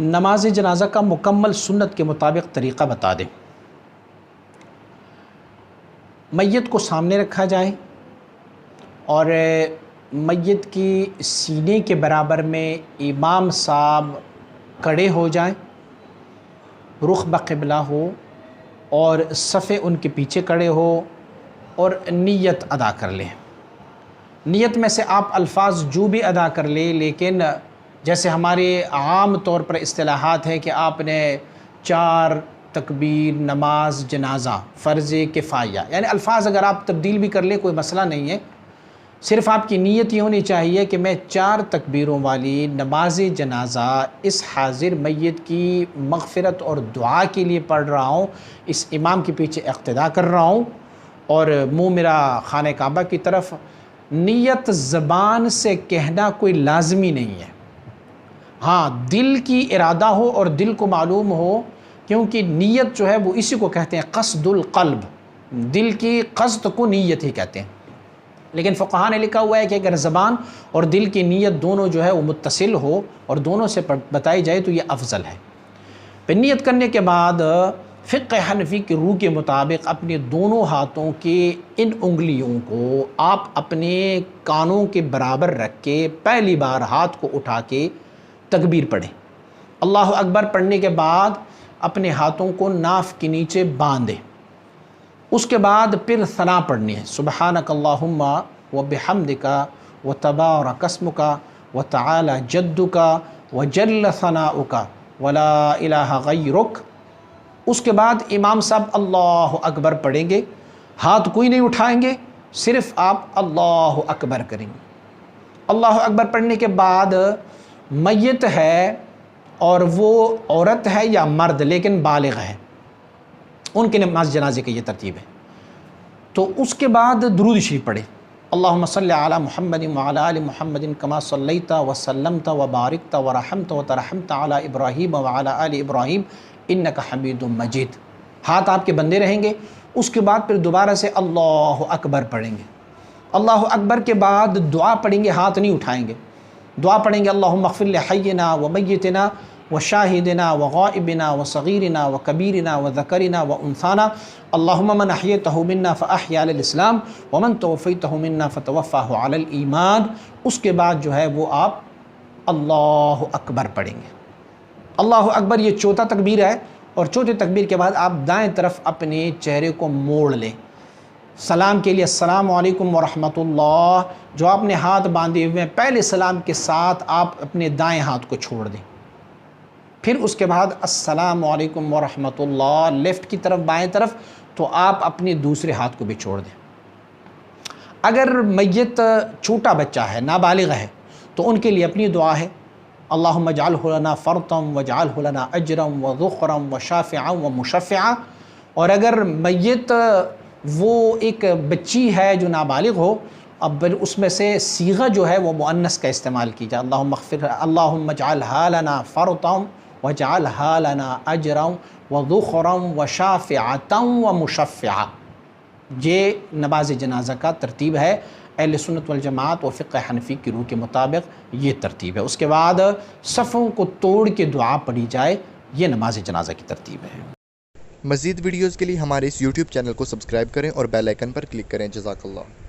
نماز جنازہ کا مکمل سنت کے مطابق طریقہ بتا دیں۔ میت کو سامنے رکھا جائے اور میت کی سینے کے برابر میں امام صاحب کھڑے ہو جائیں، رخ بقبلہ ہو اور صفے ان کے پیچھے کھڑے ہو اور نیت ادا کر لیں۔ نیت میں سے آپ الفاظ جو بھی ادا کر لیں، لیکن جیسے ہمارے عام طور پر اصطلاحات ہیں کہ آپ نے 4 تکبیر نماز جنازہ فرض کفایہ، یعنی الفاظ اگر آپ تبدیل بھی کر لیں کوئی مسئلہ نہیں ہے، صرف آپ کی نیت یہ ہونی چاہیے کہ میں 4 تکبیروں والی نماز جنازہ اس حاضر میت کی مغفرت اور دعا کے لیے پڑھ رہا ہوں، اس امام کے پیچھے اقتداء کر رہا ہوں اور منہ میرا خانہ کعبہ کی طرف۔ نیت زبان سے کہنا کوئی لازمی نہیں ہے، ہاں دل کی ارادہ ہو اور دل کو معلوم ہو، کیونکہ نیت جو ہے وہ اسی کو کہتے ہیں قصد القلب، دل کی قصد کو نیت ہی کہتے ہیں۔ لیکن فقہاء نے لکھا ہوا ہے کہ اگر زبان اور دل کی نیت دونوں جو ہے وہ متصل ہو اور دونوں سے بتائی جائے تو یہ افضل ہے۔ پھر نیت کرنے کے بعد فقہ حنفی کی روح کے مطابق اپنے دونوں ہاتھوں کے ان انگلیوں کو آپ اپنے کانوں کے برابر رکھ کے پہلی بار ہاتھ کو اٹھا کے تکبیر پڑھیں۔ اللہ اکبر پڑھنے کے بعد اپنے ہاتھوں کو ناف کے نیچے باندھیں، اس کے بعد پھر ثنا پڑھنی ہے، سبحانک اللہم وبحمدک وتبارک اسمک وتعالی جدک وجل ثناؤک ولا الہ غیرک۔ اس کے بعد امام صاحب اللہ اکبر پڑھیں گے، ہاتھ کوئی نہیں اٹھائیں گے، صرف آپ اللہ اکبر کریں گے۔ اللہ اکبر پڑھنے کے بعد میت ہے اور وہ عورت ہے یا مرد لیکن بالغ ہے، ان کے نماز جنازے کی یہ ترتیب ہے، تو اس کے بعد درود شریف پڑھیں۔ اللہم صلی علی محمد وعلی آل محمد کما صلیت وسلمت وبارکت ورحمت وترحمت علی ابراہیم وعلی آل ابراہیم انک حمید مجید۔ ہاتھ آپ کے بندے رہیں گے، اس کے بعد پھر دوبارہ سے اللہ اکبر پڑھیں گے۔ اللہ اکبر کے بعد دعا پڑھیں گے، ہاتھ نہیں اٹھائیں گے، دعا پڑھیں گے اللہم اغفر لحینا ومیتنا وشاہدنا وغائبنا وصغیرنا وکبیرنا وذکرنا وانثانا اللہم من احییتہ منا فاحیا علی الاسلام ومن توفیتہ منا فتوفاہ علی الایمان۔ اس کے بعد جو ہے وہ آپ اللہ اکبر پڑھیں گے۔ اللہ اکبر یہ چوتھا تکبیر ہے، اور چوتھے تکبیر کے بعد آپ دائیں طرف اپنے چہرے کو موڑ لیں سلام کے لیے، السلام علیکم ورحمۃ اللہ۔ جو آپ نے ہاتھ باندھے ہوئے ہیں پہلے سلام کے ساتھ آپ اپنے دائیں ہاتھ کو چھوڑ دیں، پھر اس کے بعد السلام علیکم ورحمۃ اللہ لیفٹ کی طرف بائیں طرف، تو آپ اپنے دوسرے ہاتھ کو بھی چھوڑ دیں۔ اگر میت چھوٹا بچہ ہے، نابالغ ہے، تو ان کے لیے اپنی دعا ہے اللہم اجعلہ لنا فرطا واجعلہ لنا اجرا وذخرا وشافعا ومشفعا۔ اور اگر میت وہ ایک بچی ہے جو نابالغ ہو، اب اس میں سے صیغہ جو ہے وہ مؤنث کا استعمال کی جائے، اللہم اجعلہا لنا فرطا واجعلہا لنا اجرا وذخرا وشافعا ومشفعا۔ یہ نماز جنازہ کا ترتیب ہے، اہل سنت والجماعت و فقہ حنفی کی روح کے مطابق یہ ترتیب ہے۔ اس کے بعد صفوں کو توڑ کے دعا پڑھی جائے، یہ نماز جنازہ کی ترتیب ہے۔ مزید ویڈیوز کے لیے ہمارے اس YouTube چینل کو سبسکرائب کریں اور بیل آئیکن پر کلک کریں۔ جزاک اللہ۔